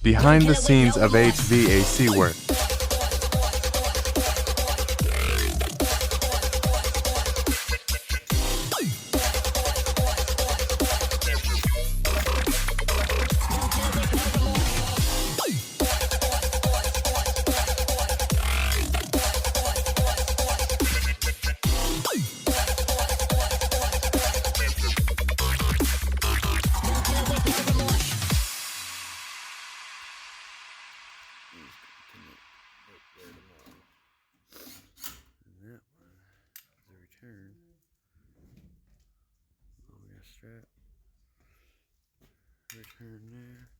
Behind the scenes of HVAC work. And that one is a return. Oh, we got a strap. Return there.